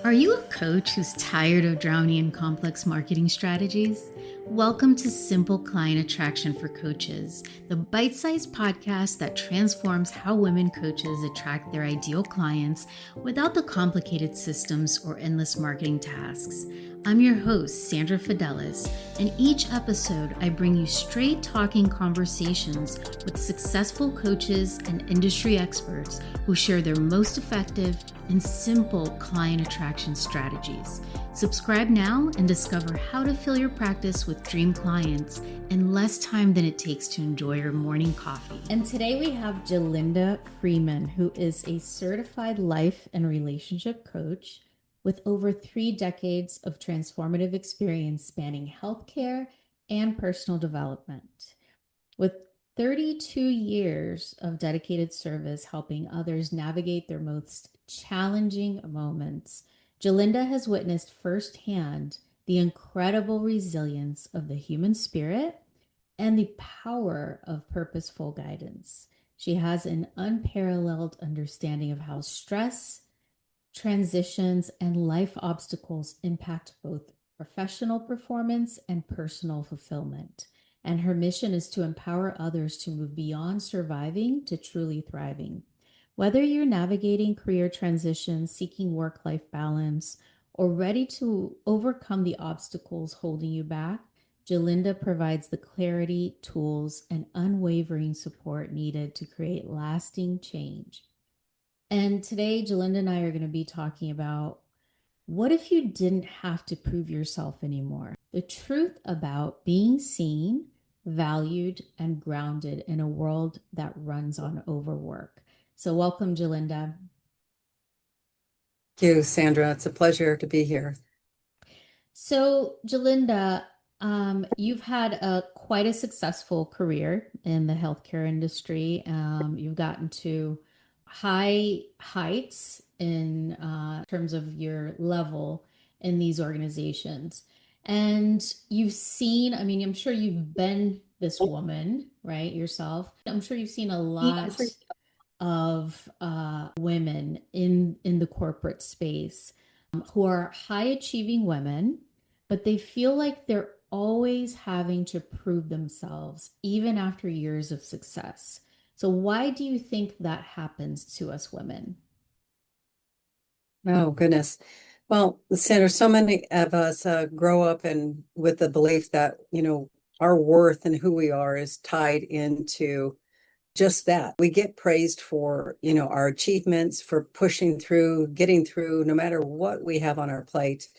Are you a coach who's tired of drowning in complex marketing strategies? Welcome to Simple Client Attraction for Coaches, the bite sized podcast that transforms how women coaches attract their ideal clients without the complicated systems or endless marketing tasks. I'm your host, Sandra Fidelis, and each episode I bring you straight talking conversations with successful coaches and industry experts who share their most effective and simple client attraction strategies. Subscribe now and discover how to fill your practice with dream clients in less time than it takes to enjoy your morning coffee. And today we have Jillinda Freeman, who is a certified life and relationship coach with over 3 decades of transformative experience spanning healthcare and personal development. With 32 years of dedicated service helping others navigate their most challenging moments, Jillinda has witnessed firsthand the incredible resilience of the human spirit and the power of purposeful guidance. She has an unparalleled understanding of how stress, transitions, and life obstacles impact both professional performance and personal fulfillment. And her mission is to empower others to move beyond surviving to truly thriving. Whether you're navigating career transitions, seeking work life balance, or ready to overcome the obstacles holding you back, Jillinda provides the clarity, tools, and unwavering support needed to create lasting change. And today, Jillinda and I are going to be talking about what if you didn't have to prove yourself anymore? The truth about being seen, valued, and grounded in a world that runs on overwork. So, welcome, Jillinda. Thank you, Sandra. It's a pleasure to be here. So, Jillinda, you've had quite a successful career in the healthcare industry. You've gotten to high heights in terms of your level in these organizations. And you've seen, I mean, I'm sure you've been this woman, right, yourself. I'm sure you've seen a lot Yes. of women in the corporate space who are high achieving women, but they feel like they're always having to prove themselves even after years of success. So why do you think that happens to us women? Oh, goodness. Well, Sandra, so many of us grow up and with the belief that, our worth and who we are is tied into just that. We get praised for, our achievements, for pushing through, getting through, no matter what we have on our plate.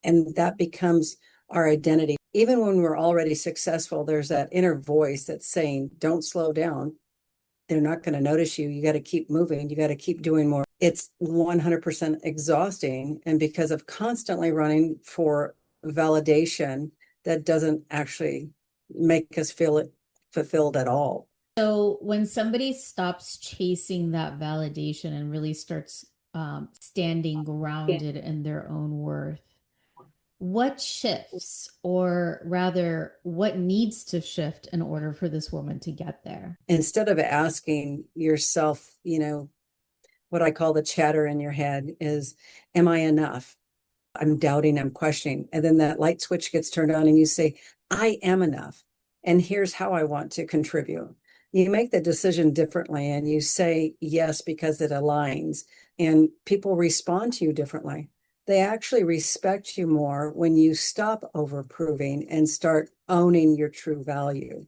And that becomes our identity. Even when we're already successful, there's that inner voice that's saying, don't slow down. They're not going to notice you. You got to keep moving. You got to keep doing more. It's 100% exhausting. And because of constantly running for validation, that doesn't actually make us feel it fulfilled at all. So when somebody stops chasing that validation and really starts standing grounded in their own worth, what shifts, or rather, what needs to shift in order for this woman to get there? Instead of asking yourself, what I call the chatter in your head is, am I enough? I'm doubting, I'm questioning. And then that light switch gets turned on and you say, I am enough. And here's how I want to contribute. You make the decision differently and you say yes because it aligns, and people respond to you differently. They actually respect you more when you stop over proving and start owning your true value.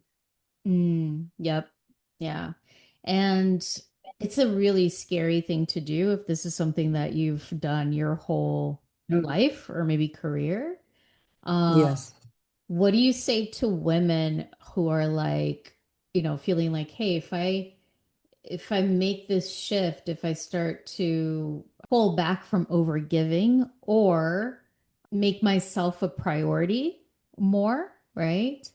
Yep. Yeah. And it's a really scary thing to do if this is something that you've done your whole life or maybe career. Uh, Yes. what do you say to women who are like, feeling like, hey, if I make this shift, if I start to pull back from overgiving or make myself a priority more, right?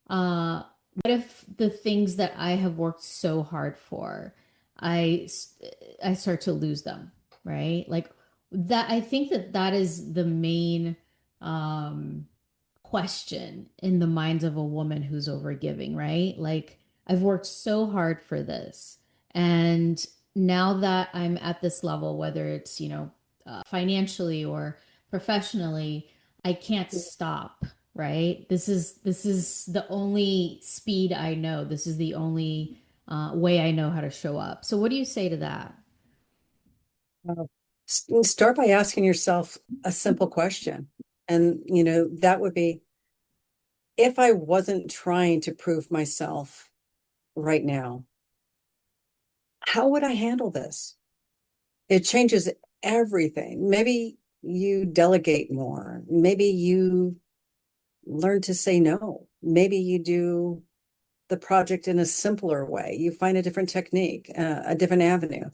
What if the things that I have worked so hard for, I I start to lose them, right? Like that. I think that is the main um, question in the minds of a woman who's overgiving, right? Like I've worked so hard for this, and now that I'm at this level, whether it's, financially or professionally, I can't stop, right? This is the only speed I know. This is the only way I know how to show up. So what do you say to that? Uh, Start by asking yourself a simple question. And, that would be, if I wasn't trying to prove myself right now, how would I handle this? It changes everything. Maybe you delegate more. Maybe you learn to say no. Maybe you do the project in a simpler way. You find a different technique, a different avenue.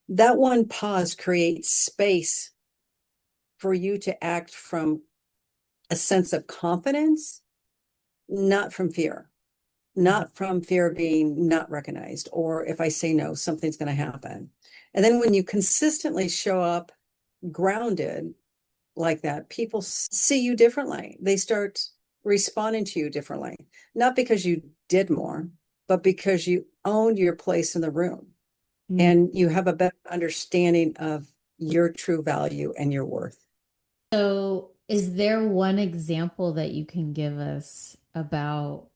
That one pause creates space for you to act from a sense of confidence, not from fear, not from fear of being not recognized, or if I say no, something's going to happen. And then when you consistently show up grounded like that, people see you differently. They start responding to you differently, not because you did more, but because you owned your place in the room Mm. and you have a better understanding of your true value and your worth. So, is there one example that you can give us about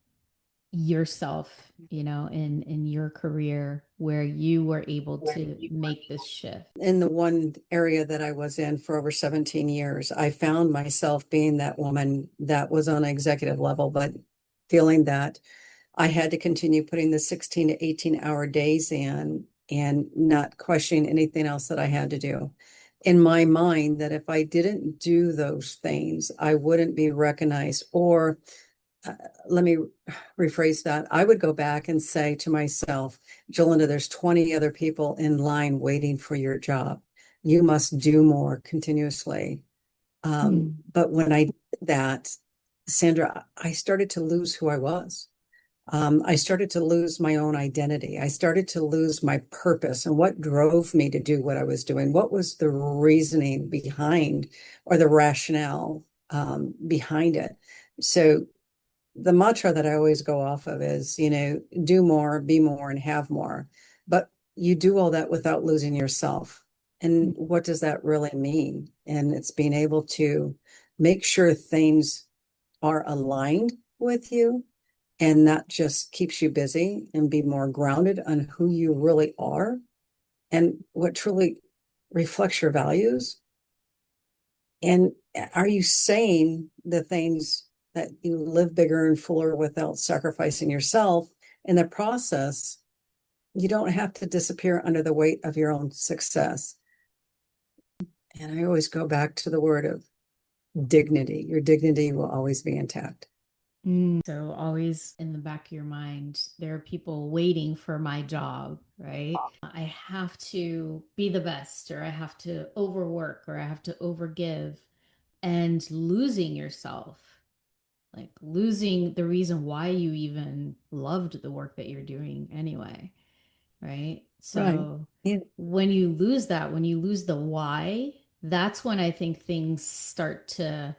yourself, in your career where you were able to make this shift? In the one area that I was in for over 17 years, I found myself being that woman that was on an executive level, but feeling that I had to continue putting the 16 to 18-hour days in and not questioning anything else that I had to do. In my mind, that if I didn't do those things, I wouldn't be recognized. Or uh, let me rephrase that. I would go back and say to myself, Jillinda, there's 20 other people in line waiting for your job. You must do more continuously. Mm. But when I did that, Sandra, I started to lose who I was. I started to lose my own identity. I started to lose my purpose and what drove me to do what I was doing. What was the reasoning behind or the rationale behind it? So the mantra that I always go off of is, do more, be more, and have more. But you do all that without losing yourself. And what does that really mean? And it's being able to make sure things are aligned with you and that just keeps you busy and be more grounded on who you really are and what truly reflects your values. And are you saying the things that you live bigger and fuller without sacrificing yourself? In the process, you don't have to disappear under the weight of your own success. And I always go back to the word of dignity. Your dignity will always be intact. So always in the back of your mind, there are people waiting for my job, right? I have to be the best, or I have to overwork, or I have to overgive, and losing yourself, like losing the reason why you even loved the work that you're doing anyway, right? Right. So Yeah. when you lose that, when you lose the why, that's when I think things start to,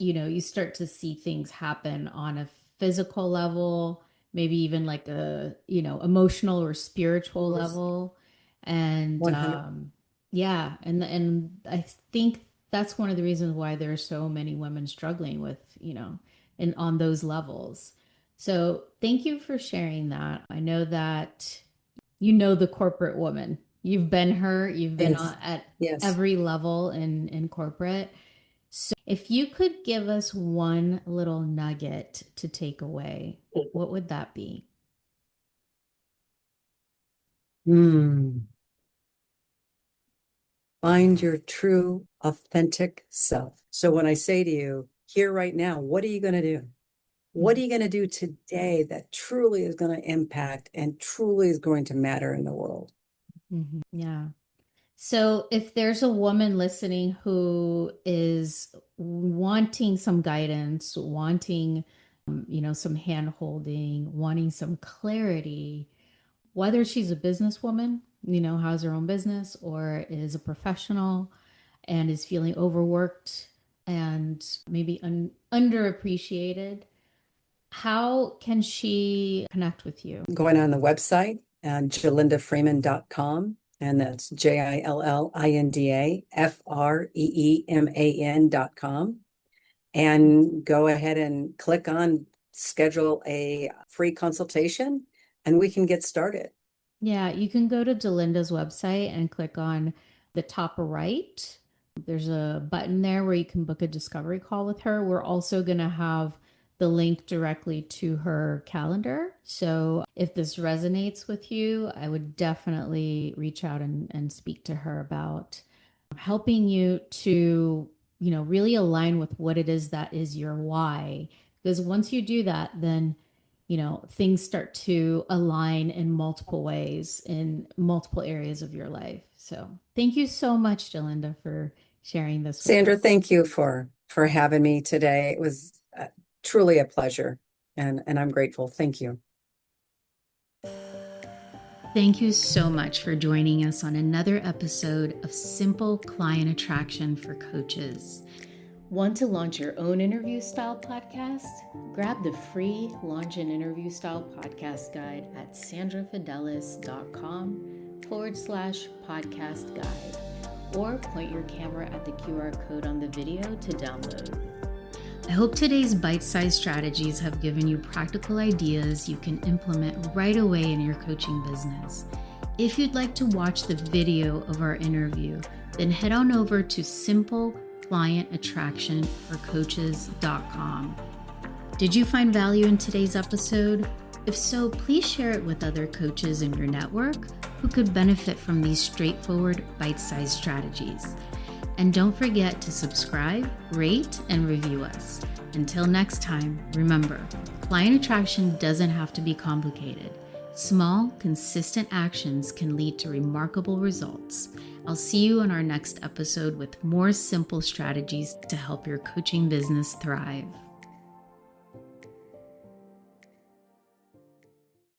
you start to see things happen on a physical level, maybe even like a, emotional or spiritual level. And 100. yeah, and I think that's one of the reasons why there are so many women struggling with, and on those levels. So thank you for sharing that. I know that the corporate woman. You've been her, you've been Yes. at Yes. every level in corporate. If you could give us one little nugget to take away, what would that be? Hmm. Find your true, authentic self. So when I say to you, here right now, what are you going to do? What are you going to do today that truly is going to impact and truly is going to matter in the world? Mhm. Yeah. So if there's a woman listening who is wanting some guidance, wanting, some hand holding, wanting some clarity, whether she's a businesswoman, has her own business, or is a professional and is feeling overworked and maybe underappreciated, how can she connect with you? Going on the website, JillindaFreeman.com. And that's JILLINDAFREEMAN.com. And go ahead and click on schedule a free consultation and we can get started. Yeah, you can go to Jillinda's website and click on the top right. There's a button there where you can book a discovery call with her. We're also going to have the link directly to her calendar. So if this resonates with you, I would definitely reach out and speak to her about helping you to, really align with what it is that is your why. Because once you do that, then things start to align in multiple ways in multiple areas of your life. So thank you so much, Jillinda, for sharing this with Sandra, us. thank you for having me today. It was truly a pleasure and I'm grateful. Thank you. Thank you so much for joining us on another episode of Simple Client Attraction for Coaches. Want to launch your own interview style podcast? Grab the free Launch an Interview Style Podcast Guide at sandrafidelis.com/podcast guide, or point your camera at the QR code on the video to download. I hope today's bite-sized strategies have given you practical ideas you can implement right away in your coaching business. If you'd like to watch the video of our interview, then head on over to simpleclientattractionforcoaches.com. Did you find value in today's episode? If so, please share it with other coaches in your network who could benefit from these straightforward bite-sized strategies. And don't forget to subscribe, rate, and review us. Until next time, remember, client attraction doesn't have to be complicated. Small, consistent actions can lead to remarkable results. I'll see you in our next episode with more simple strategies to help your coaching business thrive.